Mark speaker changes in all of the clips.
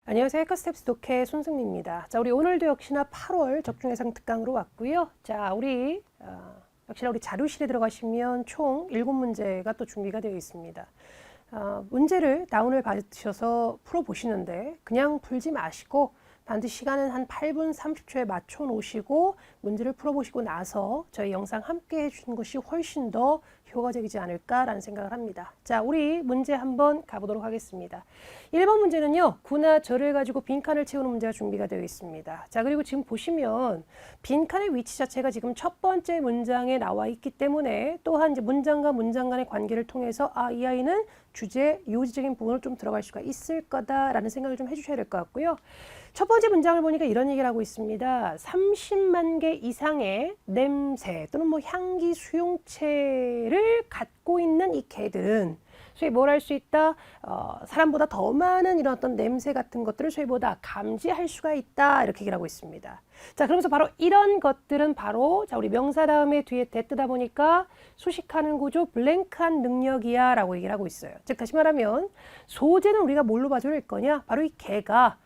Speaker 1: 안녕하세요. 해커스텝스 독해 손승미입니다. 자, 우리 오늘도 역시나 8월 적중예상 특강으로 왔고요. 자, 우리 역시나 우리 자료실에 들어가시면 총 7문제가 또 준비가 되어 있습니다. 문제를 다운을 받으셔서 풀어보시는데 그냥 풀지 마시고 반드시 시간은 한 8분 30초에 맞춰 놓으시고 문제를 풀어보시고 나서 저희 영상 함께 해주시는 것이 훨씬 더 효과적이지 않을까라는 생각을 합니다. 자, 우리 문제 한번 가보도록 하겠습니다. 1번 문제는요, 구나 절을 가지고 빈칸을 채우는 문제가 준비가 되어 있습니다. 자, 그리고 지금 보시면 빈칸의 위치 자체가 지금 첫 번째 문장에 나와 있기 때문에 또한 이제 문장과 문장 간의 관계를 통해서 이 아이는 주제, 요지적인 부분을 좀 들어갈 수가 있을 거다라는 생각을 좀 해주셔야 될 것 같고요. 첫 번째 문장을 보니까 이런 얘기를 하고 있습니다. 30만 개 이상의 냄새 또는 뭐 향기 수용체를 갖고 있는 이 개들은 소위 뭘 할 수 있다? 사람보다 더 많은 이런 어떤 냄새 같은 것들을 소위 보다 감지할 수가 있다. 이렇게 얘기를 하고 있습니다. 자, 그러면서 바로 이런 것들은 바로 자, 우리 명사 다음에 뒤에 대뜨다 보니까 수식하는 구조 블랭크한 능력이야 라고 얘기를 하고 있어요. 즉 다시 말하면 소재는 우리가 뭘로 봐줘야 할 거냐? 바로 이 개가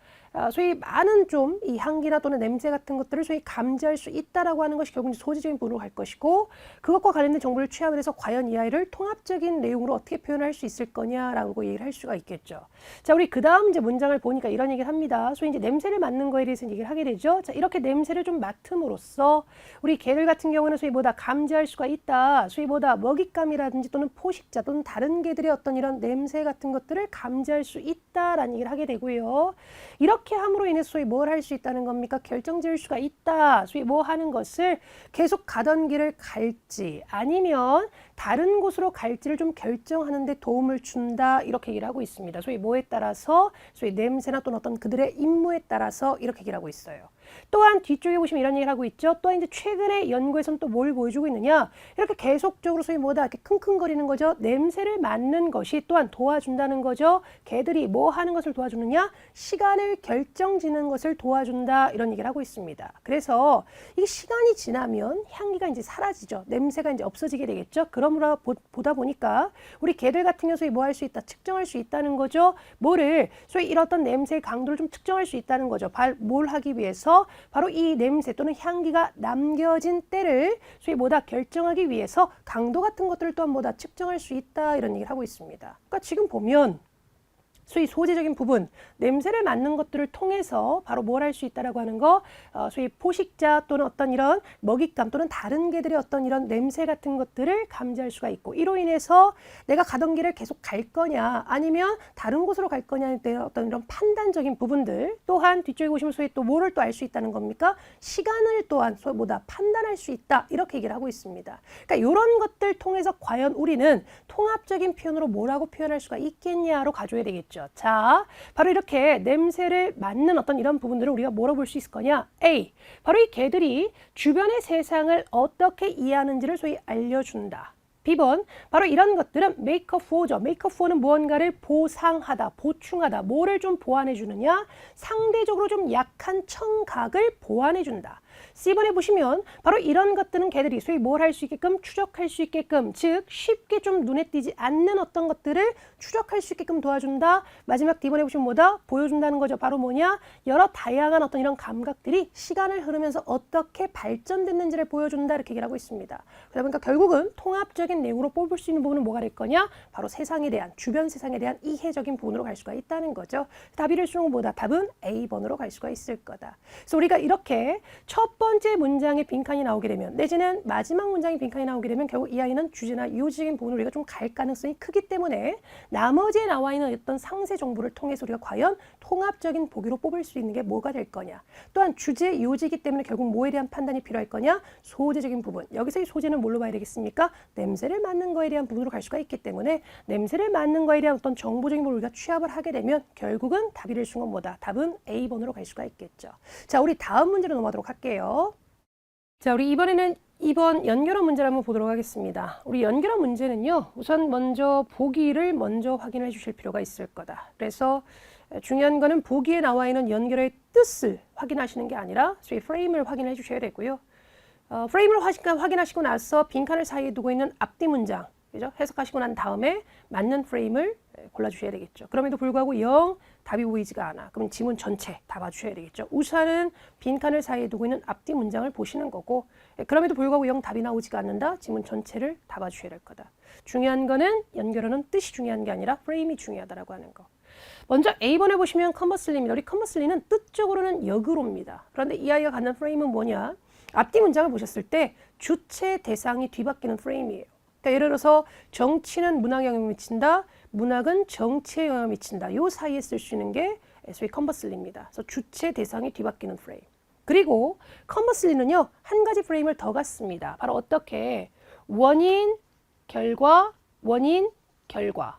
Speaker 1: 소위 많은 좀 이 향기나 또는 냄새 같은 것들을 소위 감지할 수 있다라고 하는 것이 결국 소재적인 부분으로 갈 것이고 그것과 관련된 정보를 취합을 해서 과연 이 아이를 통합적인 내용으로 어떻게 표현할 수 있을 거냐라고 얘기를 할 수가 있겠죠. 자, 우리 그 다음 이제 문장을 보니까 이런 얘기를 합니다. 소위 이제 냄새를 맡는 거에 대해서 얘기를 하게 되죠. 자, 이렇게 냄새를 좀 맡음으로써 우리 개들 같은 경우는 소위 보다 감지할 수가 있다. 소위 보다 먹잇감이라든지 또는 포식자 또는 다른 개들의 어떤 이런 냄새 같은 것들을 감지할 수 있다라는 얘기를 하게 되고요. 이렇게 함으로 인해서 소위 뭘 할 수 있다는 겁니까? 결정 지을 수가 있다. 소위 뭐 하는 것을 계속 가던 길을 갈지 아니면 다른 곳으로 갈지를 좀 결정하는 데 도움을 준다. 이렇게 얘기를 하고 있습니다. 소위 뭐에 따라서 소위 냄새나 또는 어떤 그들의 임무에 따라서 이렇게 얘기를 하고 있어요. 또한 뒤쪽에 보시면 이런 얘기를 하고 있죠. 또한 이제 최근의 연구에서는 또 뭘 보여주고 있느냐. 이렇게 계속적으로 소위 뭐다 이렇게 킁킁거리는 거죠. 냄새를 맡는 것이 또한 도와준다는 거죠. 개들이 뭐 하는 것을 도와주느냐. 시간을 결정지는 것을 도와준다. 이런 얘기를 하고 있습니다. 그래서 이게 시간이 지나면 향기가 이제 사라지죠. 냄새가 이제 없어지게 되겠죠. 그러므로 보다 보니까 우리 개들 같은 경우 소위 뭐 할 수 있다. 측정할 수 있다는 거죠. 뭐를 소위 이런 어떤 냄새의 강도를 좀 측정할 수 있다는 거죠. 뭘 하기 위해서 바로 이 냄새 또는 향기가 남겨진 때를 소위 뭐다 결정하기 위해서 강도 같은 것들을 또한 뭐다 측정할 수 있다 이런 얘기를 하고 있습니다. 그러니까 지금 보면 소위 소재적인 부분, 냄새를 맡는 것들을 통해서 바로 뭘 할 수 있다라고 하는 거, 소위 포식자 또는 어떤 이런 먹잇감 또는 다른 개들의 어떤 이런 냄새 같은 것들을 감지할 수가 있고 이로 인해서 내가 가던 길을 계속 갈 거냐 아니면 다른 곳으로 갈 거냐에 대한 어떤 이런 판단적인 부분들 또한 뒤쪽에 보시면 소위 또 뭐를 또 알 수 있다는 겁니까? 시간을 또한 소위 뭐다 판단할 수 있다 이렇게 얘기를 하고 있습니다. 그러니까 이런 것들 통해서 과연 우리는 통합적인 표현으로 뭐라고 표현할 수가 있겠냐로 가져야 되겠죠. 자, 바로 이렇게 냄새를 맡는 어떤 이런 부분들을 우리가 뭐로 볼 수 있을 거냐? A. 바로 이 개들이 주변의 세상을 어떻게 이해하는지를 소위 알려준다. B번, 바로 이런 것들은 make up for죠. make up for는 무언가를 보상하다, 보충하다, 뭐를 좀 보완해 주느냐? 상대적으로 좀 약한 청각을 보완해 준다. C번에 보시면 바로 이런 것들은 개들이 소위 뭘 할 수 있게끔 추적할 수 있게끔 즉 쉽게 좀 눈에 띄지 않는 어떤 것들을 추적할 수 있게끔 도와준다. 마지막 D번에 보시면 뭐다? 보여준다는 거죠. 바로 뭐냐? 여러 다양한 어떤 이런 감각들이 시간을 흐르면서 어떻게 발전됐는지를 보여준다 이렇게 얘기를 하고 있습니다. 그러다 보니까 결국은 통합적인 내용으로 뽑을 수 있는 부분은 뭐가 될 거냐? 바로 세상에 대한 주변 세상에 대한 이해적인 부분으로 갈 수가 있다는 거죠. 답이 될 수는 뭐다? 답은 A번으로 갈 수가 있을 거다. 그래서 우리가 이렇게 첫 번째 문장에 빈칸이 나오게 되면 내지는 마지막 문장에 빈칸이 나오게 되면 결국 이 아이는 주제나 요지적인 부분을 우리가 좀 갈 가능성이 크기 때문에 나머지에 나와 있는 어떤 상세 정보를 통해서 우리가 과연 통합적인 보기로 뽑을 수 있는 게 뭐가 될 거냐. 또한 주제, 요지이기 때문에 결국 뭐에 대한 판단이 필요할 거냐. 소재적인 부분. 여기서 이 소재는 뭘로 봐야 되겠습니까? 냄새를 맡는 거에 대한 부분으로 갈 수가 있기 때문에 냄새를 맡는 거에 대한 어떤 정보적인 부분을 우리가 취합을 하게 되면 결국은 답이 될 수는 뭐다. 답은 A번으로 갈 수가 있겠죠. 자, 우리 다음 문제로 넘어가도록 할게요. 자, 우리 이번에는 2번 연결어 문제를 한번 보도록 하겠습니다. 우리 연결어 문제는요. 우선 먼저 보기를 먼저 확인해 주실 필요가 있을 거다. 그래서 중요한 거는 보기에 나와 있는 연결어의 뜻을 확인하시는 게 아니라 소위 프레임을 확인해 주셔야 되고요. 프레임을 확인하시고 나서 빈칸을 사이에 두고 있는 앞뒤 문장 그죠? 해석하시고 난 다음에 맞는 프레임을 골라주셔야 되겠죠. 그럼에도 불구하고 0, 답이 보이지가 않아. 그럼 지문 전체 다 봐주셔야 되겠죠. 우선은 빈칸을 사이에 두고 있는 앞뒤 문장을 보시는 거고, 그럼에도 불구하고 0, 답이 나오지가 않는다. 지문 전체를 다 봐주셔야 될 거다. 중요한 거는 연결어는 뜻이 중요한 게 아니라 프레임이 중요하다라고 하는 거. 먼저 A번에 보시면 컨버슬리입니다. 우리 컨버슬리는 뜻적으로는 역으로입니다. 그런데 이 아이가 갖는 프레임은 뭐냐? 앞뒤 문장을 보셨을 때 주체 대상이 뒤바뀌는 프레임이에요. 그러니까 예를 들어서 정치는 문학에 영향을 미친다. 문학은 정치에 영향을 미친다. 이 사이에 쓸 수 있는 게 소위 컨버슬리입니다. 그래서 주체 대상이 뒤바뀌는 프레임. 그리고 컨버슬리는요. 한 가지 프레임을 더 갖습니다. 바로 어떻게? 원인, 결과, 원인, 결과.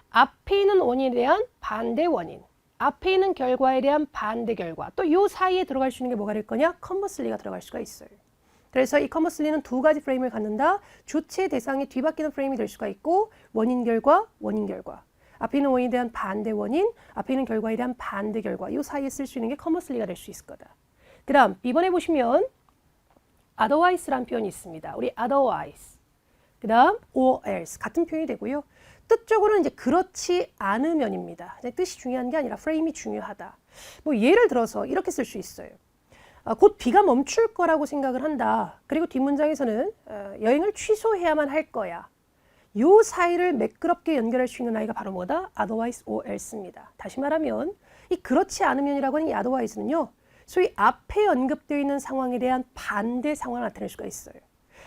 Speaker 1: 앞에 있는 원인에 대한 반대 원인. 앞에 있는 결과에 대한 반대 결과. 또 이 사이에 들어갈 수 있는 게 뭐가 될 거냐? 컨버슬리가 들어갈 수가 있어요. 그래서 이 컨버슬리는 두 가지 프레임을 갖는다. 주체 대상이 뒤바뀌는 프레임이 될 수가 있고 원인 결과, 원인 결과. 앞에 있는 원인에 대한 반대 원인, 앞에 있는 결과에 대한 반대 결과. 이 사이에 쓸 수 있는 게 컨버슬리가 될 수 있을 거다. 그 다음 B번에 보시면 otherwise라는 표현이 있습니다. 우리 otherwise. 그 다음 or else. 같은 표현이 되고요. 뜻적으로는 이제 그렇지 않으면입니다. 뜻이 중요한 게 아니라 프레임이 중요하다. 뭐 예를 들어서 이렇게 쓸 수 있어요. 곧 비가 멈출 거라고 생각을 한다. 그리고 뒷문장에서는 여행을 취소해야만 할 거야. 요 사이를 매끄럽게 연결할 수 있는 아이가 바로 뭐다? otherwise or else입니다. 다시 말하면 이 그렇지 않으면이라고 하는 이 otherwise는요. 소위 앞에 언급되어 있는 상황에 대한 반대 상황을 나타낼 수가 있어요.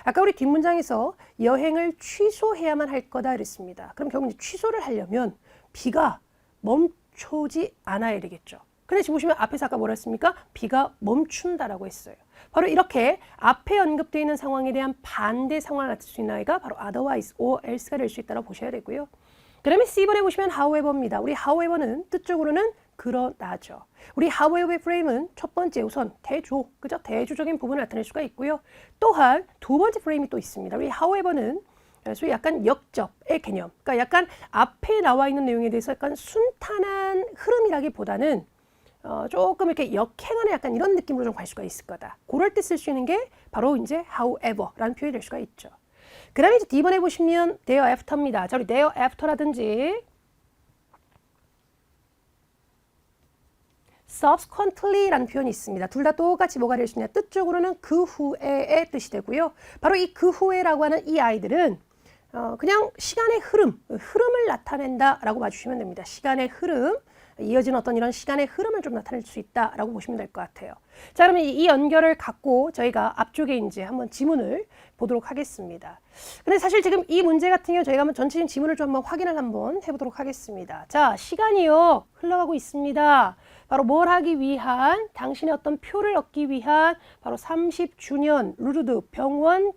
Speaker 1: 아까 우리 뒷문장에서 여행을 취소해야만 할 거다 그랬습니다. 그럼 결국 이제 취소를 하려면 비가 멈추지 않아야 되겠죠. 근데 지금 보시면 앞에서 아까 뭐라 했습니까? 비가 멈춘다라고 했어요. 바로 이렇게 앞에 언급되어 있는 상황에 대한 반대 상황을 나타낼 수 있는 아이가 바로 otherwise or else가 될 수 있다고 보셔야 되고요. 그다음에 C번에 보시면 however입니다. 우리 however는 뜻적으로는 그러나죠. 우리 however의 프레임은 첫 번째 우선 대조, 그죠? 대조적인 부분을 나타낼 수가 있고요. 또한 두 번째 프레임이 또 있습니다. 우리 however는 소위 약간 역접의 개념, 그러니까 약간 앞에 나와 있는 내용에 대해서 약간 순탄한 흐름이라기보다는 조금 이렇게 역행하는 약간 이런 느낌으로 좀 갈 수가 있을 거다. 그럴 때 쓸 수 있는 게 바로 이제 however라는 표현이 될 수가 있죠. 그 다음에 이제 D번에 보시면 thereafter입니다. 자, 우리 thereafter라든지 subsequently라는 표현이 있습니다. 둘 다 똑같이 뭐가 될 수 있냐? 뜻적으로는 그 후에의 뜻이 되고요. 바로 이 그 후에라고 하는 이 아이들은 그냥 시간의 흐름을 나타낸다라고 봐주시면 됩니다. 시간의 흐름, 이어지는 어떤 이런 시간의 흐름을 좀 나타낼 수 있다라고 보시면 될 것 같아요. 자, 그러면 이 연결을 갖고 저희가 앞쪽에 이제 한번 지문을 보도록 하겠습니다. 근데 사실 지금 이 문제 같은 경우 저희가 한번 전체적인 지문을 좀 한번 확인을 한번 해보도록 하겠습니다. 자, 시간이요 흘러가고 있습니다. 바로 뭘 하기 위한, 당신의 어떤 표를 얻기 위한 바로 30주년 루르드 병원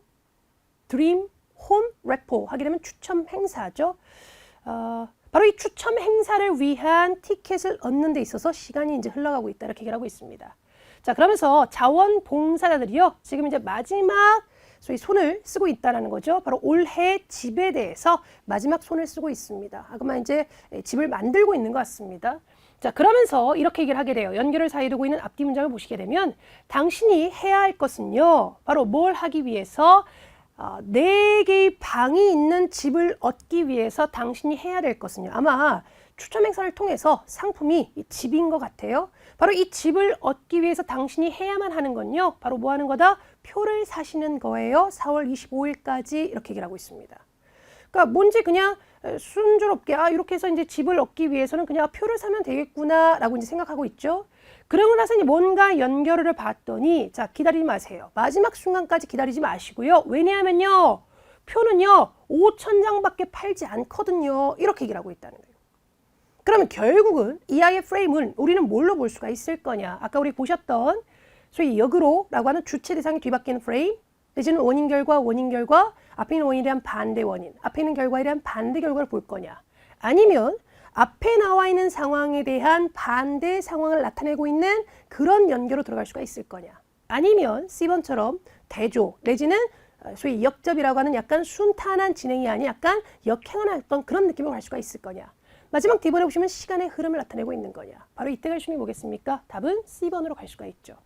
Speaker 1: 드림 홈 레포 하게 되면 추첨 행사죠. 바로 이 추첨 행사를 위한 티켓을 얻는 데 있어서 시간이 이제 흘러가고 있다 이렇게 얘기를 하고 있습니다. 자, 그러면서 자원봉사자들이요 지금 이제 마지막 소위 손을 쓰고 있다라는 거죠. 바로 올해 집에 대해서 마지막 손을 쓰고 있습니다. 그러면 이제 집을 만들고 있는 것 같습니다. 자, 그러면서 이렇게 얘기를 하게 돼요. 연결을 사이에 두고 있는 앞뒤 문장을 보시게 되면 당신이 해야 할 것은요. 바로 뭘 하기 위해서 4개의 방이 있는 집을 얻기 위해서 당신이 해야 될 것은요. 아마 추첨 행사를 통해서 상품이 이 집인 것 같아요. 바로 이 집을 얻기 위해서 당신이 해야만 하는 건요. 바로 뭐 하는 거다? 표를 사시는 거예요. 4월 25일까지 이렇게 얘기를 하고 있습니다. 그러니까 뭔지 그냥 순조롭게 이렇게 해서 이제 집을 얻기 위해서는 그냥 표를 사면 되겠구나라고 이제 생각하고 있죠. 그러고 나서 이제 뭔가 연결을 봤더니 자, 기다리지 마세요. 마지막 순간까지 기다리지 마시고요. 왜냐하면요. 표는요. 5,000장밖에 팔지 않거든요. 이렇게 얘기를 하고 있다는 거예요. 그러면 결국은 이 아이의 프레임은 우리는 뭘로 볼 수가 있을 거냐. 아까 우리 보셨던 소위 역으로라고 하는 주체 대상이 뒤바뀌는 프레임, 내지는 원인 결과, 앞에 있는 원인에 대한 반대 원인, 앞에 있는 결과에 대한 반대 결과를 볼 거냐. 아니면 앞에 나와 있는 상황에 대한 반대 상황을 나타내고 있는 그런 연결로 들어갈 수가 있을 거냐. 아니면 C번처럼 대조 내지는 소위 역접이라고 하는 약간 순탄한 진행이 아닌 약간 역행하는 어떤 그런 느낌으로 갈 수가 있을 거냐. 마지막 D번에 보시면 시간의 흐름을 나타내고 있는 거냐. 바로 이때 갈 수 있는 게 뭐겠습니까? 답은 C번으로 갈 수가 있죠.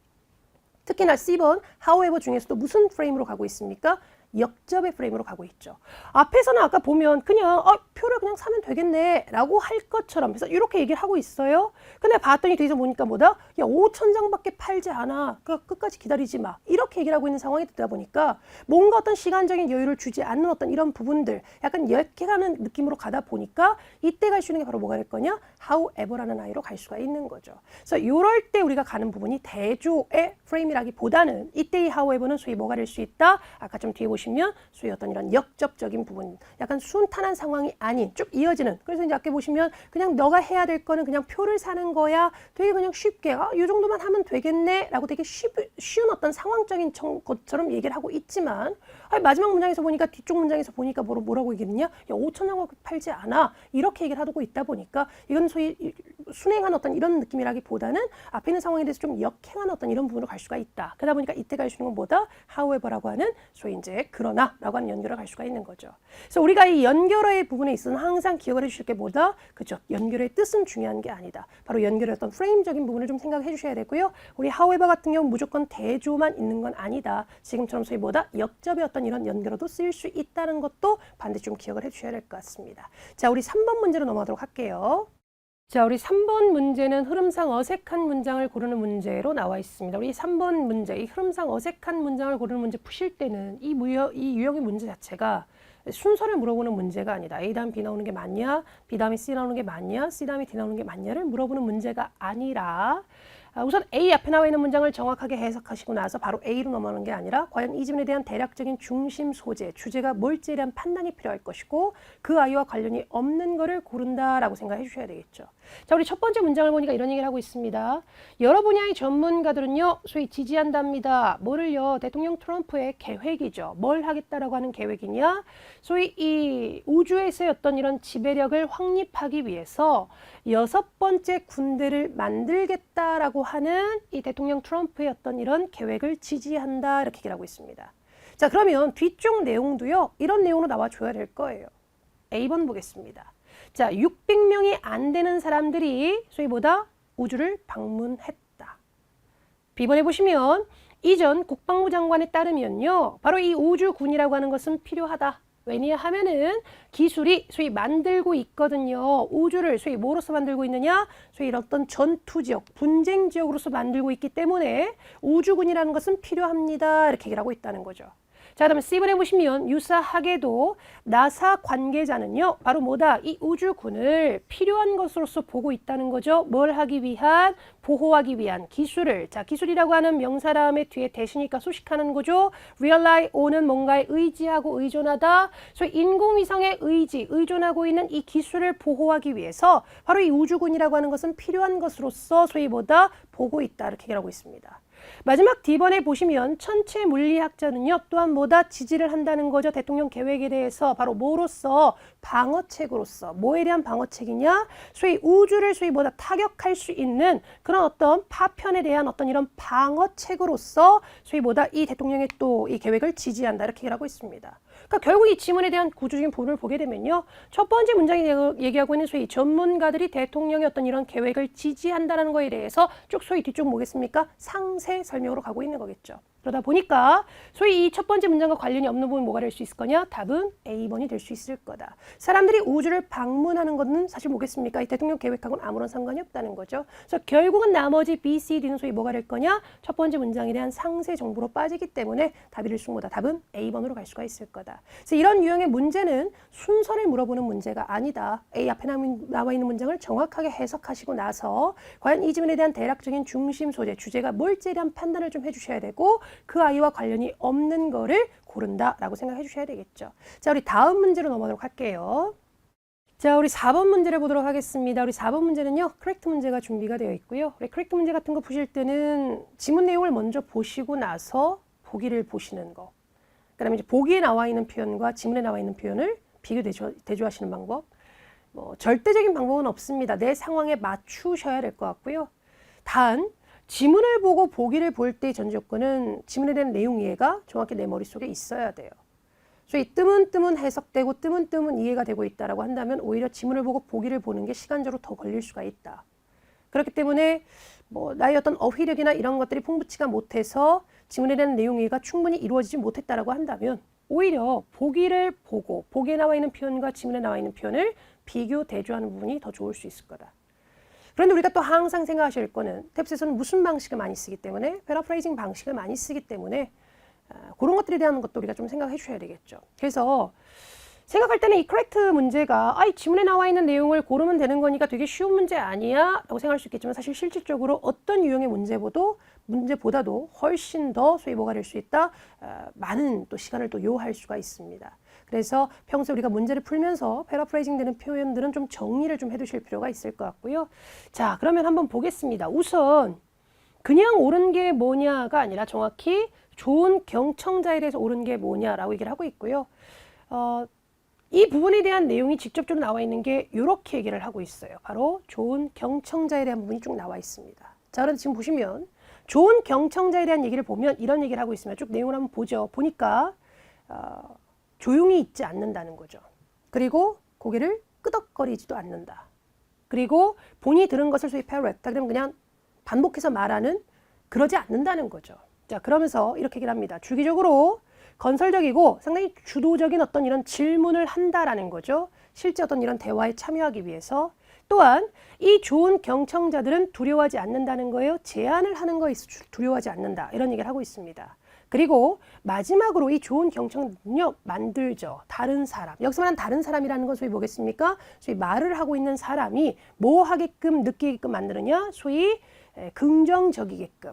Speaker 1: 특히나 C번, however 중에서도 무슨 프레임으로 가고 있습니까? 역접의 프레임으로 가고 있죠. 앞에서는 아까 보면 그냥 표를 그냥 사면 되겠네 라고 할 것처럼 그래서 이렇게 얘기를 하고 있어요. 근데 봤더니 뒤에서 보니까 뭐다? 야 5,000장밖에 팔지 않아. 그러니까 끝까지 기다리지 마. 이렇게 얘기를 하고 있는 상황이 되다 보니까 뭔가 어떤 시간적인 여유를 주지 않는 어떤 이런 부분들 약간 역해가는 느낌으로 가다 보니까 이때 갈 수 있는 게 바로 뭐가 될 거냐? however라는 아이로 갈 수가 있는 거죠. 그래서 이럴 때 우리가 가는 부분이 대조의 프레임이라기보다는 이때 이 however는 소위 뭐가 될 수 있다? 아까 좀 뒤에 보시면 소위 어떤 이런 역접적인 부분 약간 순탄한 상황이 아닌 쭉 이어지는 그래서 이제 아까 보시면 그냥 너가 해야 될 거는 그냥 표를 사는 거야 되게 그냥 쉽게 이 정도만 하면 되겠네 라고 되게 쉬운 어떤 상황적인 것처럼 얘기를 하고 있지만 마지막 문장에서 보니까 뒤쪽 문장에서 보니까 뭐라고 얘기했냐? 야 5,000장 팔지 않아 이렇게 얘기를 하고 있다 보니까 이건 소위 순행한 어떤 이런 느낌이라기보다는 앞에 있는 상황에 대해서 좀 역행한 어떤 이런 부분으로 갈 수가 있다. 그러다 보니까 이때 갈 수 있는 건 뭐다? however라고 하는 소위 이제 그러나 라고 하는 연결을 갈 수가 있는 거죠. 그래서 우리가 이 연결어의 부분에 있어서는 항상 기억을 해주실 게 뭐다? 그죠? 연결어의 뜻은 중요한 게 아니다. 바로 연결의 어떤 프레임적인 부분을 좀 생각해 주셔야 되고요. 우리 however 같은 경우는 무조건 대조만 있는 건 아니다. 지금처럼 소위 뭐다? 역접의 어떤 이런 연결어도 쓰일 수 있다는 것도 반드시 좀 기억을 해 주셔야 될 것 같습니다. 자, 우리 3번 문제로 넘어가도록 할게요. 자, 우리 3번 문제는 흐름상 어색한 문장을 고르는 문제로 나와 있습니다. 우리 3번 문제, 이 흐름상 어색한 문장을 고르는 문제 푸실 때는 이 유형의 문제 자체가 순서를 물어보는 문제가 아니다. A 다음 B 나오는 게 맞냐? B 다음에 C 나오는 게 맞냐? C 다음에 D 나오는 게 맞냐를 물어보는 문제가 아니라 우선 A 앞에 나와 있는 문장을 정확하게 해석하시고 나서 바로 A로 넘어가는 게 아니라 과연 이 지문에 대한 대략적인 중심 소재, 주제가 뭘지에 대한 판단이 필요할 것이고 그 아이와 관련이 없는 거를 고른다라고 생각해 주셔야 되겠죠. 자, 우리 첫 번째 문장을 보니까 이런 얘기를 하고 있습니다. 여러 분야의 전문가들은요, 소위 지지한답니다. 뭐를요? 대통령 트럼프의 계획이죠. 뭘 하겠다라고 하는 계획이냐? 소위 이 우주에서의 어떤 이런 지배력을 확립하기 위해서 6번째 군대를 만들겠다라고 하는 이 대통령 트럼프의 어떤 이런 계획을 지지한다 이렇게 얘기를 하고 있습니다. 자, 그러면 뒤쪽 내용도요, 이런 내용으로 나와줘야 될 거예요. A번 보겠습니다. 자, 600명이 안 되는 사람들이 소위 뭐다? 우주를 방문했다. B번에 보시면 이전 국방부 장관에 따르면요, 바로 이 우주군이라고 하는 것은 필요하다. 왜냐하면은 기술이 소위 만들고 있거든요. 우주를 소위 뭐로서 만들고 있느냐? 소위 이런 어떤 전투 지역, 분쟁 지역으로서 만들고 있기 때문에 우주군이라는 것은 필요합니다. 이렇게 얘기를 하고 있다는 거죠. 자, 그러면 C번에 보시면 유사하게도 나사 관계자는요, 바로 뭐다? 이 우주군을 필요한 것으로서 보고 있다는 거죠. 뭘 하기 위한? 보호하기 위한 기술을. 자, 기술이라고 하는 명사 다음에 뒤에 대시니까 소식하는 거죠. rely on은 뭔가에 의지하고 의존하다. 소위 인공위성에 의존하고 있는 이 기술을 보호하기 위해서 바로 이 우주군이라고 하는 것은 필요한 것으로서 소위 뭐다? 보고 있다. 이렇게 얘기하고 있습니다. 마지막 D번에 보시면 천체 물리학자는요, 또한 뭐다? 지지를 한다는 거죠. 대통령 계획에 대해서 바로 뭐로서? 방어책으로서. 뭐에 대한 방어책이냐? 소위 우주를 소위 뭐다? 타격할 수 있는 그런 어떤 파편에 대한 어떤 이런 방어책으로서 소위 뭐다? 이 대통령의 또 이 계획을 지지한다. 이렇게 얘기를 하고 있습니다. 그러니까 결국 이 지문에 대한 구조적인 부분을 보게 되면요, 첫 번째 문장이 얘기하고 있는 소위 전문가들이 대통령의 어떤 이런 계획을 지지한다는 거에 대해서 쭉 소위 뒤쪽 뭐겠습니까? 상세 설명으로 가고 있는 거겠죠. 그러다 보니까 소위 이 첫 번째 문장과 관련이 없는 부분 뭐가 될 수 있을 거냐? 답은 A번이 될 수 있을 거다. 사람들이 우주를 방문하는 것은 사실 뭐겠습니까? 이 대통령 계획하고는 아무런 상관이 없다는 거죠. 그래서 결국은 나머지 B, C, D는 소위 뭐가 될 거냐? 첫 번째 문장에 대한 상세 정보로 빠지기 때문에 답이 될수 뭐다. 답은 A번으로 갈 수가 있을 거다. 그래서 이런 유형의 문제는 순서를 물어보는 문제가 아니다. A 앞에 나와 있는 문장을 정확하게 해석하시고 나서 과연 이 지문에 대한 대략적인 중심 소재, 주제가 뭘지에 대한 판단을 좀 해주셔야 되고 그 아이와 관련이 없는 거를 고른다라고 생각해 주셔야 되겠죠. 자, 우리 다음 문제로 넘어가도록 할게요. 자, 우리 4번 문제를 보도록 하겠습니다. 우리 4번 문제는요, correct 문제가 준비가 되어 있고요. 우리 correct 문제 같은 거 보실 때는 지문 내용을 먼저 보시고 나서 보기를 보시는 거. 그다음에 이제 보기에 나와 있는 표현과 지문에 나와 있는 표현을 비교 대조하시는 방법. 뭐 절대적인 방법은 없습니다. 내 상황에 맞추셔야 될 것 같고요. 단 지문을 보고 보기를 볼 때의 전 조건은 지문에 대한 내용 이해가 정확히 내 머릿속에 있어야 돼요. 소위 뜨문뜨문 해석되고 뜨문뜨문 이해가 되고 있다라고 한다면 오히려 지문을 보고 보기를 보는 게 시간적으로 더 걸릴 수가 있다. 그렇기 때문에 뭐 나의 어떤 어휘력이나 이런 것들이 풍부치가 못해서 지문에 대한 내용 이해가 충분히 이루어지지 못했다라고 한다면 오히려 보기를 보고 보기에 나와 있는 표현과 지문에 나와 있는 표현을 비교, 대조하는 부분이 더 좋을 수 있을 거다. 그런데 우리가 또 항상 생각하실 거는 탭스에서는 무슨 방식을 많이 쓰기 때문에 패러프레이징 방식을 많이 쓰기 때문에 그런 것들에 대한 것도 우리가 좀 생각해 주셔야 되겠죠. 그래서 생각할 때는 이 커렉트 문제가 지문에 나와 있는 내용을 고르면 되는 거니까 되게 쉬운 문제 아니야? 라고 생각할 수 있겠지만 사실 실질적으로 어떤 유형의 문제보다도 훨씬 더 소위 뭐가 될 수 있다? 많은 또 시간을 또 요할 수가 있습니다. 그래서 평소에 우리가 문제를 풀면서 패러프레이징 되는 표현들은 좀 정리를 좀 해두실 필요가 있을 것 같고요. 자, 그러면 한번 보겠습니다. 우선 그냥 옳은 게 뭐냐가 아니라 정확히 좋은 경청자에 대해서 옳은 게 뭐냐라고 얘기를 하고 있고요. 이 부분에 대한 내용이 직접적으로 나와 있는 게 이렇게 얘기를 하고 있어요. 바로 좋은 경청자에 대한 부분이 쭉 나와 있습니다. 자, 그런데 지금 보시면 좋은 경청자에 대한 얘기를 보면 이런 얘기를 하고 있습니다. 쭉 내용을 한번 보죠. 보니까 조용히 있지 않는다는 거죠. 그리고 고개를 끄덕거리지도 않는다. 그리고 본인이 들은 것을 소위 parrot, 그러면 그냥 반복해서 말하는 그러지 않는다는 거죠. 자, 그러면서 이렇게 얘기를 합니다. 주기적으로 건설적이고 상당히 주도적인 어떤 이런 질문을 한다라는 거죠. 실제 어떤 이런 대화에 참여하기 위해서. 또한 이 좋은 경청자들은 두려워하지 않는다는 거예요. 제안을 하는 거에 있어 두려워하지 않는다. 이런 얘기를 하고 있습니다. 그리고 마지막으로 이 좋은 경청 능력 만들죠. 다른 사람. 여기서 말하는 다른 사람이라는 건 소위 뭐겠습니까? 소위 말을 하고 있는 사람이 뭐 하게끔 느끼게끔 만드느냐? 소위 긍정적이게끔.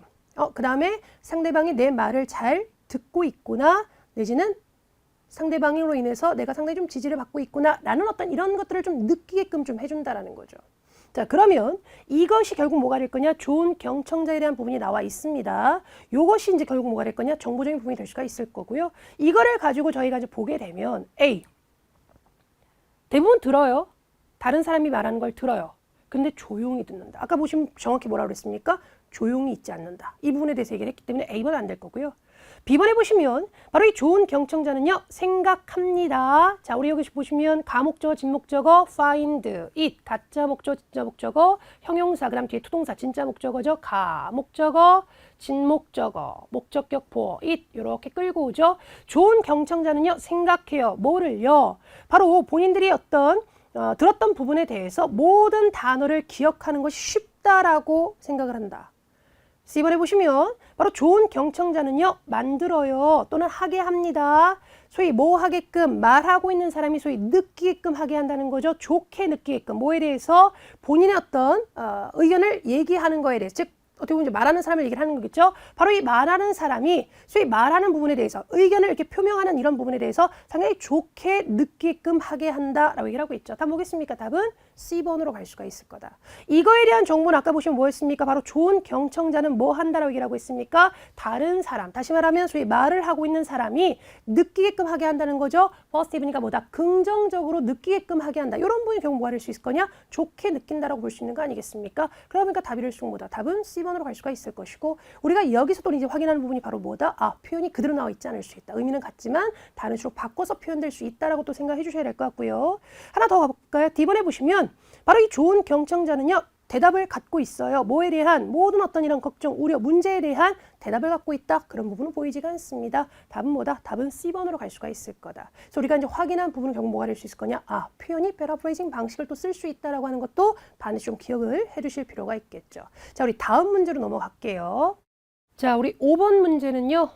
Speaker 1: 그 다음에 상대방이 내 말을 잘 듣고 있구나. 내지는 상대방으로 인해서 내가 상당히 좀 지지를 받고 있구나 라는 어떤 이런 것들을 좀 느끼게끔 좀 해준다라는 거죠. 자, 그러면 이것이 결국 뭐가 될 거냐? 좋은 경청자에 대한 부분이 나와 있습니다. 이것이 이제 결국 뭐가 될 거냐? 정보적인 부분이 될 수가 있을 거고요. 이거를 가지고 저희가 이제 보게 되면 A. 대부분 들어요. 다른 사람이 말하는 걸 들어요. 근데 조용히 듣는다. 아까 보시면 정확히 뭐라고 그랬습니까? 조용히 있지 않는다. 이 부분에 대해서 얘기를 했기 때문에 A번 안 될 거고요. B번에 보시면 바로 이 좋은 경청자는요. 생각합니다. 자, 우리 여기 보시면 가목적어, 진목적어, find, it, 가짜 목적어, 진짜 목적어, 형용사, 그 다음 뒤에 투동사, 진짜 목적어죠. 가목적어, 진목적어, 목적격 보어, it 이렇게 끌고 오죠. 좋은 경청자는요. 생각해요. 뭐를요? 바로 본인들이 어떤 들었던 부분에 대해서 모든 단어를 기억하는 것이 쉽다라고 생각을 한다. C번에 보시면 바로 좋은 경청자는요. 만들어요. 또는 하게 합니다. 소위 뭐 하게끔 말하고 있는 사람이 소위 느끼게끔 하게 한다는 거죠. 좋게 느끼게끔 뭐에 대해서 본인의 어떤 의견을 얘기하는 거에 대해서 즉 어떻게 보면 이제 말하는 사람을 얘기를 하는 거겠죠. 바로 이 말하는 사람이 소위 말하는 부분에 대해서 의견을 이렇게 표명하는 이런 부분에 대해서 상당히 좋게 느끼게끔 하게 한다라고 얘기를 하고 있죠. 답 뭐겠습니까? 답은 C번으로 갈 수가 있을 거다. 이거에 대한 정보는 아까 보시면 뭐였습니까? 바로 좋은 경청자는 뭐 한다라고 얘기를 하고 있습니까? 다른 사람, 다시 말하면 소위 말을 하고 있는 사람이 느끼게끔 하게 한다는 거죠. positive니까 뭐다? 긍정적으로 느끼게끔 하게 한다. 이런 부분이 결국 뭐가 될 수 있을 거냐? 좋게 느낀다라고 볼 수 있는 거 아니겠습니까? 그러니까 답이랄수록 뭐다? 답은 C번으로 갈 수가 있을 것이고 우리가 여기서 또 이제 확인하는 부분이 바로 뭐다? 표현이 그대로 나와 있지 않을 수 있다. 의미는 같지만 다른 식으로 바꿔서 표현될 수 있다라고 또 생각해 주셔야 될 것 같고요. 하나 더 가볼까요? D번에 보시면 바로 이 좋은 경청자는요. 대답을 갖고 있어요. 뭐에 대한 모든 어떤 이런 걱정, 우려, 문제에 대한 대답을 갖고 있다. 그런 부분은 보이지가 않습니다. 답은 뭐다? 답은 C번으로 갈 수가 있을 거다. 그래서 우리가 이제 확인한 부분은 결국 뭐가 될 수 있을 거냐? 표현이 패러프레이징 방식을 또 쓸 수 있다라고 하는 것도 반드시 좀 기억을 해두실 필요가 있겠죠. 자, 우리 다음 문제로 넘어갈게요. 자, 우리 5번 문제는요.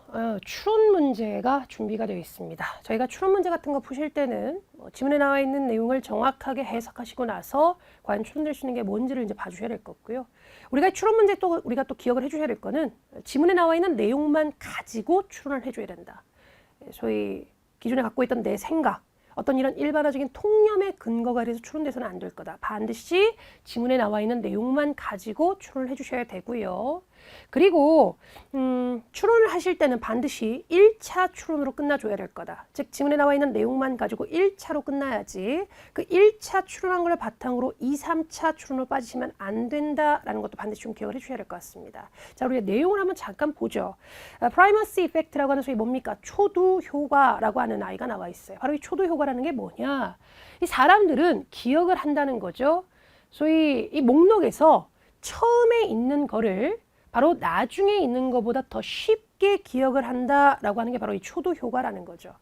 Speaker 1: 추론 문제가 준비가 되어 있습니다. 저희가 추론 문제 같은 거 푸실 때는 지문에 나와 있는 내용을 정확하게 해석하시고 나서 과연 추론될 수 있는 게 뭔지를 이제 봐주셔야 될 거고요. 우리가 추론 문제 또 우리가 또 기억을 해주셔야 될 거는 지문에 나와 있는 내용만 가지고 추론을 해줘야 된다. 소위 기존에 갖고 있던 내 생각, 어떤 이런 일반화적인 통념의 근거가 돼서 추론돼서는 안 될 거다. 반드시 지문에 나와 있는 내용만 가지고 추론을 해주셔야 되고요. 그리고 추론을 하실 때는 반드시 1차 추론으로 끝나줘야 될 거다. 즉 지문에 나와 있는 내용만 가지고 1차로 끝나야지 그 1차 추론한 걸 바탕으로 2, 3차 추론으로 빠지시면 안 된다라는 것도 반드시 좀 기억을 해주셔야 될 것 같습니다. 자, 우리가 내용을 한번 잠깐 보죠. 프라이머시 이펙트라고 하는 소위 뭡니까? 초두 효과라고 하는 아이가 나와 있어요. 바로 이 초두 효과라는 게 뭐냐? 이 사람들은 기억을 한다는 거죠. 소위 이 목록에서 처음에 있는 거를 바로 나중에 있는 것보다 더 쉽게 기억을 한다라고 하는 게 바로 이 초도 효과라는 거죠.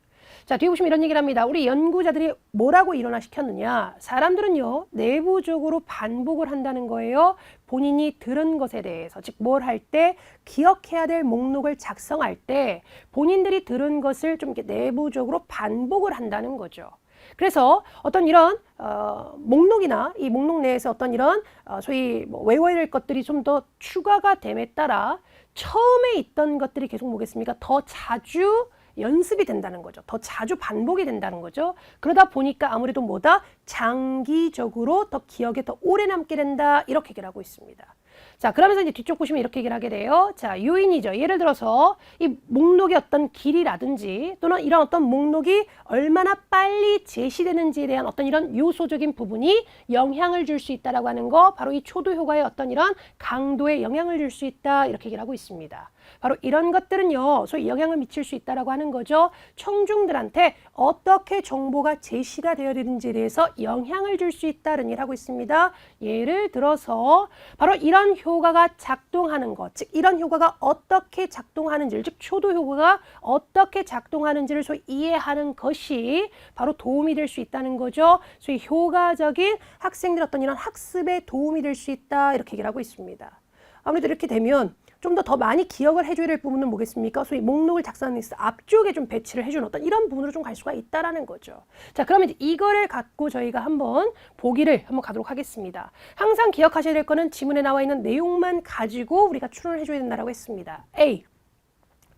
Speaker 1: 자, 뒤에 보시면 이런 얘기를 합니다. 우리 연구자들이 뭐라고 일어나시켰느냐. 사람들은요, 내부적으로 반복을 한다는 거예요. 본인이 들은 것에 대해서, 즉 뭘 할 때, 기억해야 될 목록을 작성할 때 본인들이 들은 것을 좀 이렇게 내부적으로 반복을 한다는 거죠. 그래서 어떤 이런 목록이나 이 목록 내에서 어떤 이런 소위 뭐 외워야 될 것들이 좀 더 추가가 됨에 따라 처음에 있던 것들이 계속 뭐겠습니까? 더 자주 연습이 된다는 거죠. 더 자주 반복이 된다는 거죠. 그러다 보니까 아무래도 뭐다? 장기적으로 더 기억에 더 오래 남게 된다. 이렇게 얘기를 하고 있습니다. 자, 그러면서 이제 뒤쪽 보시면 이렇게 얘기를 하게 돼요. 자, 요인이죠. 예를 들어서 이 목록의 어떤 길이라든지 또는 이런 어떤 목록이 얼마나 빨리 제시되는지에 대한 어떤 이런 요소적인 부분이 영향을 줄 수 있다라고 하는 거, 바로 이 초도 효과의 어떤 이런 강도에 영향을 줄 수 있다. 이렇게 얘기를 하고 있습니다. 바로 이런 것들은요, 소위 영향을 미칠 수 있다라고 하는 거죠. 청중들한테 어떻게 정보가 제시가 되어야 되는지에 대해서 영향을 줄 수 있다는 얘기를 하고 있습니다. 예를 들어서 바로 이런 효과가 작동하는 것, 즉 이런 효과가 어떻게 작동하는지를, 즉 초도 효과가 어떻게 작동하는지를 소위 이해하는 것이 바로 도움이 될 수 있다는 거죠. 소위 효과적인 학생들 어떤 이런 학습에 도움이 될 수 있다. 이렇게 얘기를 하고 있습니다. 아무래도 이렇게 되면 좀 더 많이 기억을 해줘야 될 부분은 뭐겠습니까? 소위 목록을 작성하는 데 앞쪽에 좀 배치를 해주는 어떤 이런 부분으로 좀 갈 수가 있다라는 거죠. 자, 그러면 이거를 갖고 저희가 한번 보기를 한번 가도록 하겠습니다. 항상 기억하셔야 될 거는 지문에 나와 있는 내용만 가지고 우리가 추론을 해줘야 된다라고 했습니다. A.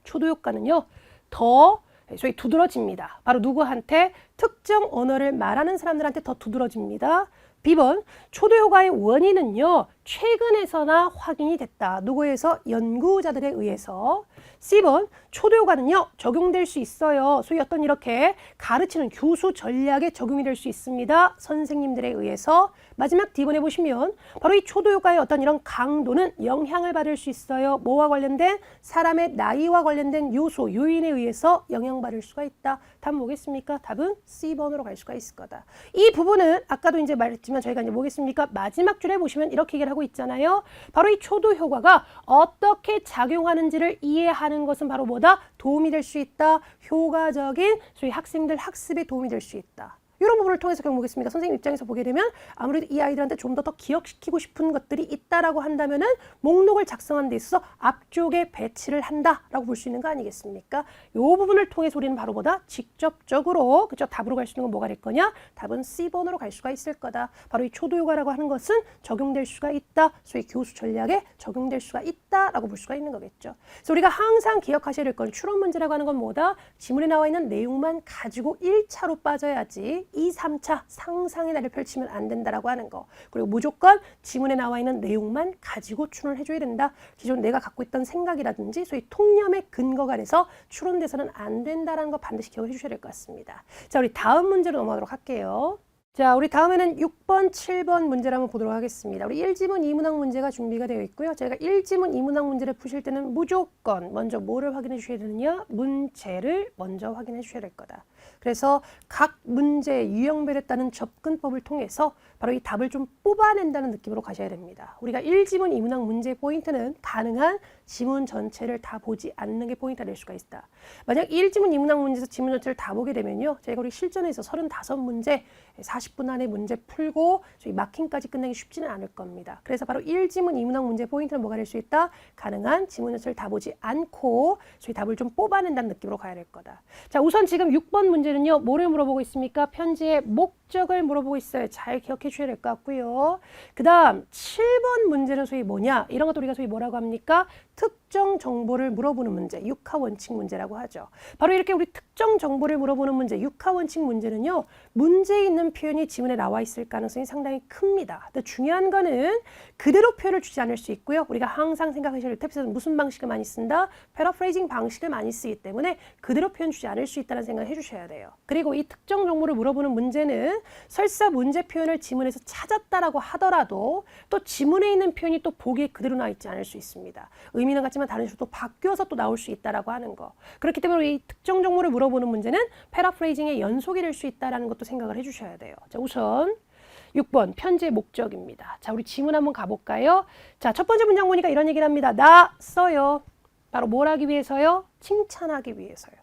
Speaker 1: 초도 효과는요, 더 소위 두드러집니다. 바로 누구한테? 특정 언어를 말하는 사람들한테 더 두드러집니다. B번, 초도 효과의 원인은요, 최근에서나 확인이 됐다. 누구에서? 연구자들에 의해서. C번, 초도 효과는요, 적용될 수 있어요. 소위 어떤 이렇게 가르치는 교수 전략에 적용이 될 수 있습니다. 선생님들에 의해서. 마지막 D번 해보시면 바로 이 초도 효과의 어떤 이런 강도는 영향을 받을 수 있어요. 뭐와 관련된? 사람의 나이와 관련된 요소, 요인에 의해서 영향받을 수가 있다. 답은 뭐겠습니까? 답은 C번으로 갈 수가 있을 거다. 이 부분은 아까도 이제 말했지만 저희가 이제 뭐겠습니까? 마지막 줄에 보시면 이렇게 얘기를 하고 있잖아요. 바로 이 초도 효과가 어떻게 작용하는지를 이해하는 것은 바로 뭐다? 도움이 될 수 있다. 효과적인 소위 학생들 학습에 도움이 될 수 있다. 이런 부분을 통해서 결국 뭐겠습니까? 선생님 입장에서 보게 되면 아무래도 이 아이들한테 좀 더 기억시키고 싶은 것들이 있다라고 한다면은 목록을 작성하는 데 있어서 앞쪽에 배치를 한다라고 볼 수 있는 거 아니겠습니까? 이 부분을 통해서 우리는 바로 보다 직접적으로 그죠? 답으로 갈 수 있는 건 뭐가 될 거냐? 답은 C번으로 갈 수가 있을 거다. 바로 이 초도 효과라고 하는 것은 적용될 수가 있다. 소위 교수 전략에 적용될 수가 있다라고 볼 수가 있는 거겠죠. 그래서 우리가 항상 기억하셔야 될 건 추론 문제라고 하는 건 뭐다? 지문에 나와 있는 내용만 가지고 1차로 빠져야지 2, 3차 상상의 날을 펼치면 안 된다라고 하는 거. 그리고 무조건 지문에 나와 있는 내용만 가지고 추론을 해줘야 된다. 기존 내가 갖고 있던 생각이라든지 소위 통념의 근거가 돼서 추론돼서는 안 된다라는 거 반드시 기억해 주셔야 될 것 같습니다. 자, 우리 다음 문제로 넘어가도록 할게요. 자, 우리 다음에는 6번, 7번 문제를 한번 보도록 하겠습니다. 우리 1지문 2문항 문제가 준비가 되어 있고요. 저희가 1지문 2문항 문제를 푸실 때는 무조건 먼저 뭐를 확인해 주셔야 되느냐? 문제를 먼저 확인해 주셔야 될 거다. 그래서 각 문제의 유형별에 따른 접근법을 통해서 바로 이 답을 좀 뽑아낸다는 느낌으로 가셔야 됩니다. 우리가 1지문 2문항 문제의 포인트는 가능한 지문 전체를 다 보지 않는 게 포인트가 될 수가 있다. 만약 1지문 2문항 문제에서 지문 전체를 다 보게 되면요. 저희가 우리 실전에서 35문제 40분 안에 문제 풀고 저희 마킹까지 끝내기 쉽지는 않을 겁니다. 그래서 바로 1지문 2문항 문제의 포인트는 뭐가 될 수 있다? 가능한 지문 전체를 다 보지 않고 저희 답을 좀 뽑아낸다는 느낌으로 가야 될 거다. 자, 우선 지금 6번 문제는요. 뭐를 물어보고 있습니까? 편지의 목적을 물어보고 있어요. 잘 기억해 주셔야 될 것 같고요. 그 다음 7번 문제는 소위 뭐냐? 이런 것도 우리가 소위 뭐라고 합니까? 특정 정보를 물어보는 문제, 육하 원칙 문제라고 하죠. 바로 이렇게 우리 특정 정보를 물어보는 문제, 육하 원칙 문제는요. 문제에 있는 표현이 지문에 나와 있을 가능성이 상당히 큽니다. 근데 중요한 거는 그대로 표현을 주지 않을 수 있고요. 우리가 항상 생각하셔야 될 탭에서는 무슨 방식을 많이 쓴다? 패러프레이징 방식을 많이 쓰기 때문에 그대로 표현 주지 않을 수 있다는 생각을 해주셔야 돼요. 그리고 이 특정 정보를 물어보는 문제는 설사 문제 표현을 지문에서 찾았다라고 하더라도 또 지문에 있는 표현이 또 보기에 그대로 나와 있지 않을 수 있습니다. 의미는 같지만 다른 식으로 또 바뀌어서 또 나올 수 있다라고 하는 거. 그렇기 때문에 이 특정 정보를 물어보는 문제는 패러프레이징의 연속이 될 수 있다라는 것도 생각을 해주셔야 돼요. 자, 우선 6번 편지의 목적입니다. 자, 우리 지문 한번 가볼까요? 자, 첫 번째 문장 보니까 이런 얘기를 합니다. 나 써요. 바로 뭘 하기 위해서요? 칭찬하기 위해서요.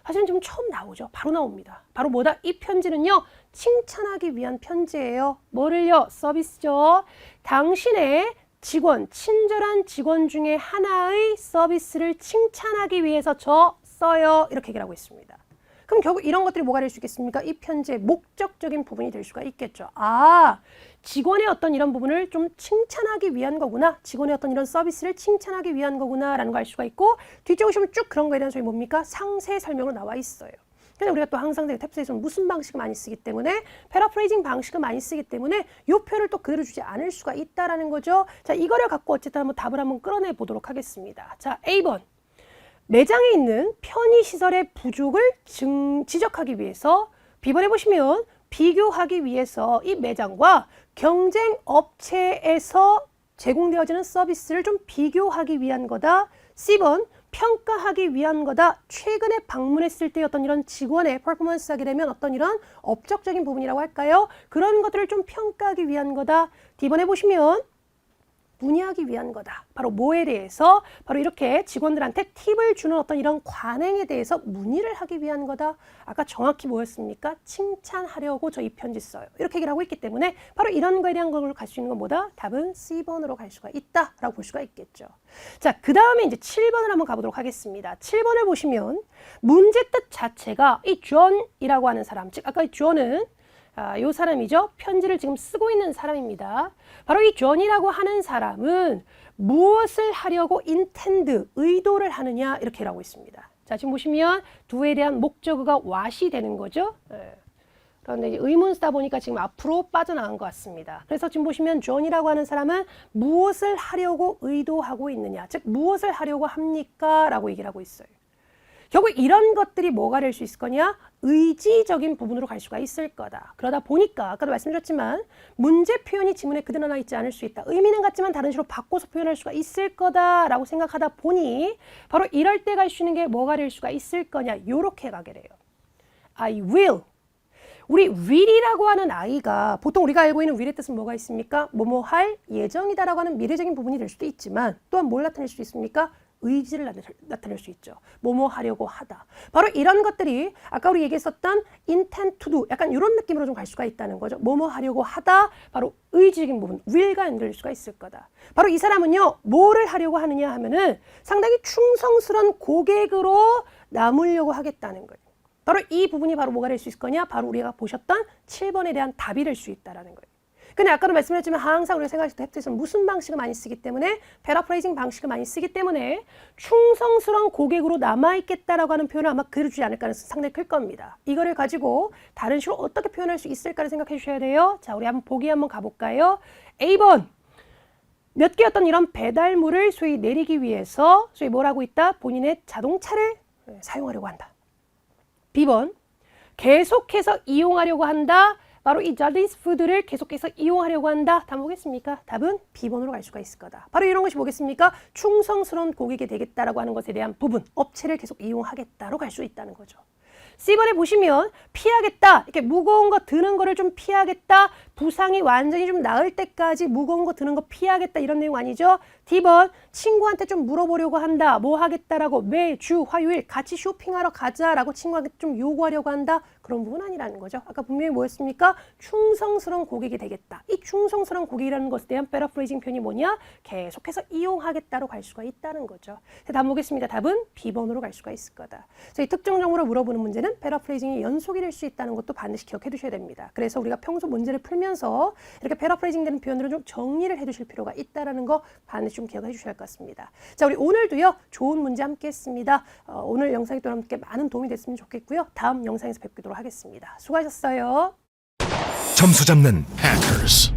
Speaker 1: 사실은 지금 처음 나오죠. 바로 나옵니다. 바로 뭐다? 이 편지는요. 칭찬하기 위한 편지예요. 뭐를요? 서비스죠. 당신의 직원, 친절한 직원 중에 하나의 서비스를 칭찬하기 위해서 저 써요. 이렇게 얘기를 하고 있습니다. 그럼 결국 이런 것들이 뭐가 될 수 있겠습니까? 이 편지의 목적적인 부분이 될 수가 있겠죠. 아, 직원의 어떤 이런 부분을 좀 칭찬하기 위한 거구나. 직원의 어떤 이런 서비스를 칭찬하기 위한 거구나 라는 걸 알 수가 있고 뒤쪽에 보시면 쭉 그런 거에 대한 소위 뭡니까? 상세 설명으로 나와 있어요. 근데 우리가 또 항상 탭스에서는 무슨 방식을 많이 쓰기 때문에 패러프레이징 방식을 많이 쓰기 때문에 이 표현을 또 그대로 주지 않을 수가 있다라는 거죠. 자, 이거를 갖고 어쨌든 한번 답을 한번 끌어내 보도록 하겠습니다. 자, A번. 매장에 있는 편의시설의 부족을 지적하기 위해서 B번에 보시면 비교하기 위해서 이 매장과 경쟁 업체에서 제공되어지는 서비스를 좀 비교하기 위한 거다. C번 평가하기 위한 거다. 최근에 방문했을 때 어떤 이런 직원의 퍼포먼스 하게 되면 어떤 이런 업적적인 부분이라고 할까요? 그런 것들을 좀 평가하기 위한 거다. D번에 보시면 문의하기 위한 거다. 바로 뭐에 대해서? 바로 이렇게 직원들한테 팁을 주는 어떤 이런 관행에 대해서 문의를 하기 위한 거다. 아까 정확히 뭐였습니까? 칭찬하려고 저 이 편지 써요. 이렇게 얘기를 하고 있기 때문에 바로 이런 거에 대한 걸로 갈 수 있는 건 뭐다? 답은 C번으로 갈 수가 있다라고 볼 수가 있겠죠. 자, 그 다음에 이제 7번을 한번 가보도록 하겠습니다. 7번을 보시면 문제 뜻 자체가 이 존이라고 하는 사람, 즉 아까 이 존은 이 사람이죠. 편지를 지금 쓰고 있는 사람입니다. 바로 이 존이라고 하는 사람은 무엇을 하려고 intend, 의도를 하느냐 이렇게 하고 있습니다. 자, 지금 보시면 do에 대한 목적어가 what이 되는 거죠. 그런데 이제 의문 쓰다 보니까 지금 앞으로 빠져나간 것 같습니다. 그래서 지금 보시면 존이라고 하는 사람은 무엇을 하려고 의도하고 있느냐, 즉 무엇을 하려고 합니까? 라고 얘기를 하고 있어요. 결국 이런 것들이 뭐가 될 수 있을 거냐? 의지적인 부분으로 갈 수가 있을 거다. 그러다 보니까 아까도 말씀드렸지만 문제 표현이 지문에 그대로 나와 있지 않을 수 있다. 의미는 같지만 다른 식으로 바꿔서 표현할 수가 있을 거다라고 생각하다 보니 바로 이럴 때 갈 수 있는 게 뭐가 될 수가 있을 거냐? 요렇게 가게 돼요. I will. 우리 will이라고 하는 아이가 보통 우리가 알고 있는 will의 뜻은 뭐가 있습니까? 뭐뭐 할 예정이다라고 하는 미래적인 부분이 될 수도 있지만 또한 뭘 나타낼 수 있습니까? 의지를 나타낼 수 있죠. 뭐뭐 하려고 하다. 바로 이런 것들이 아까 우리 얘기했었던 intend to do 약간 이런 느낌으로 좀 갈 수가 있다는 거죠. 뭐뭐 하려고 하다. 바로 의지적인 부분, will과 연결될 수가 있을 거다. 바로 이 사람은요. 뭐를 하려고 하느냐 하면은 상당히 충성스러운 고객으로 남으려고 하겠다는 거예요. 바로 이 부분이 바로 뭐가 될 수 있을 거냐? 바로 우리가 보셨던 7번에 대한 답이 될 수 있다는 거예요. 근데 아까도 말씀드렸지만 항상 우리가 생각했을 때 햅트에서는 무슨 방식을 많이 쓰기 때문에 패러프레이징 방식을 많이 쓰기 때문에 충성스러운 고객으로 남아있겠다라고 하는 표현을 아마 그려주지 않을 가능성이 상당히 클 겁니다. 이거를 가지고 다른 식으로 어떻게 표현할 수 있을까를 생각해 주셔야 돼요. 자, 우리 한번 보기 한번 가볼까요? A번. 몇 개 어떤 이런 배달물을 소위 내리기 위해서 소위 뭘 하고 있다? 본인의 자동차를 사용하려고 한다. B번. 계속해서 이용하려고 한다. 바로 이 자디스 푸드를 계속해서 이용하려고 한다. 답 뭐겠습니까? 답은 B번으로 갈 수가 있을 거다. 바로 이런 것이 뭐겠습니까? 충성스러운 고객이 되겠다라고 하는 것에 대한 부분, 업체를 계속 이용하겠다로 갈 수 있다는 거죠. C번에 보시면 피하겠다. 이렇게 무거운 거 드는 거를 좀 피하겠다. 부상이 완전히 좀 나을 때까지 무거운 거 드는 거 피하겠다. 이런 내용 아니죠? D번 친구한테 좀 물어보려고 한다. 뭐 하겠다라고 매주 화요일 같이 쇼핑하러 가자라고 친구한테 좀 요구하려고 한다. 그런 부분 아니라는 거죠. 아까 분명히 뭐였습니까? 충성스러운 고객이 되겠다. 이 충성스러운 고객이라는 것에 대한 패러프레이징 표현이 뭐냐? 계속해서 이용하겠다로 갈 수가 있다는 거죠. 답 보겠습니다. 답은 B번으로 갈 수가 있을 거다. 저희 특정 정보를 물어보는 문제는 패러프레이징이 연속이 될 수 있다는 것도 반드시 기억해 두셔야 됩니다. 그래서 우리가 평소 문제를 풀면서 이렇게 패러프레이징 되는 표현들은 좀 정리를 해 두실 필요가 있다는 거 반드시 좀 기억해 주셔야 할 것 같습니다. 자, 우리 오늘도요. 좋은 문제 함께 했습니다. 오늘 영상이 또 함께 많은 도움이 됐으면 좋겠고요. 다음 영상에서 뵙도록 하겠습니다. 수고하셨어요.
Speaker 2: 점수 잡는 Hackers.